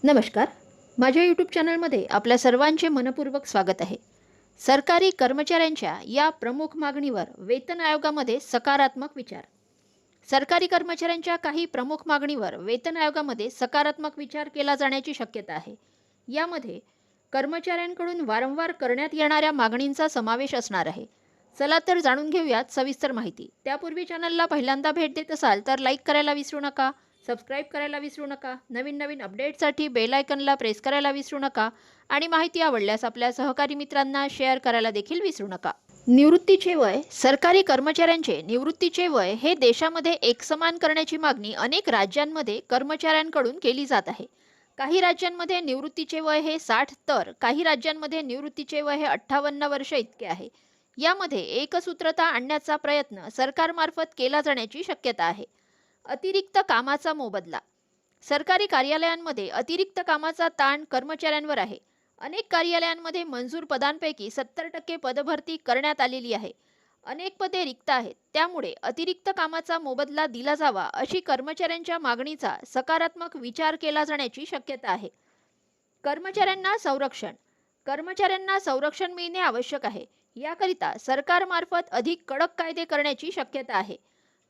नमस्कार. माझ्या यूट्यूब चॅनलमध्ये आपल्या सर्वांचे मनपूर्वक स्वागत आहे. सरकारी कर्मचाऱ्यांच्या या प्रमुख मागणीवर वेतन आयोगामध्ये सकारात्मक विचार. सरकारी कर्मचाऱ्यांच्या काही प्रमुख मागणीवर वेतन आयोगामध्ये सकारात्मक विचार केला जाण्याची शक्यता आहे. यामध्ये कर्मचाऱ्यांकडून वारंवार करण्यात येणाऱ्या मागणींचा समावेश असणार आहे. चला तर जाणून घेऊयात सविस्तर माहिती. त्यापूर्वी चॅनलला पहिल्यांदा भेट देत असाल तर लाईक करायला विसरू नका, सबस्क्राईब करायला विसरू नका, नवीन नवीन अपडेटसाठी बेल आयकनला प्रेस करायला विसरू नका आणि माहिती आवडल्यास आपल्या सहकारी मित्रांना शेअर करायला देखील विसरू नका. निवृत्तीचे वय. सरकारी कर्मचाऱ्यांचे निवृत्तीचे वय हे देशामध्ये एकसमान करण्याची मागणी अनेक राज्यांमध्ये कर्मचाऱ्यांकडून केली जात आहे. काही राज्यांमध्ये निवृत्तीचे वय हे 60 तर काही राज्यांमध्ये निवृत्तीचे वय हे 58 वर्ष इतके आहे. यामध्ये एकसूत्रता आणण्याचा प्रयत्न सरकारमार्फत केला जाण्याची शक्यता आहे. अतिरिक्त कामाचा मोबदला. सरकारी कार्यालयांमध्ये अतिरिक्त कामाचा ताण कर्मचाऱ्यांवर आहे. अनेक कार्यालयांमध्ये मंजूर पदांपैकी 70% पदभरती करण्यात आलेली आहे. अनेक पदे रिक्त आहेत. त्यामुळे अतिरिक्त कामाचा मोबदला दिला जावा अशी कर्मचाऱ्यांच्या मागणीचा सकारात्मक विचार केला जाण्याची शक्यता आहे. कर्मचाऱ्यांना संरक्षण. कर्मचाऱ्यांना संरक्षण मिळणे आवश्यक आहे. याकरिता सरकारमार्फत अधिक कडक कायदे करण्याची शक्यता आहे.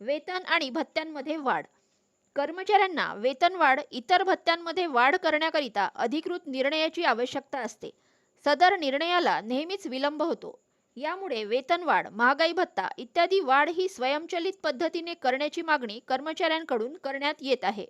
वेतन आणि भत्त्यांमध्ये वाढ. कर्मचाऱ्यांना वेतनवाढ, इतर भत्त्यांमध्ये वाढ करण्याकरिता अधिकृत निर्णयाची आवश्यकता असते. सदर निर्णयाला नेहमीच विलंब होतो. यामुळे वेतनवाढ, महागाई भत्ता इत्यादी वाढ ही स्वयंचलित पद्धतीने करण्याची मागणी कर्मचाऱ्यांकडून करण्यात येत आहे.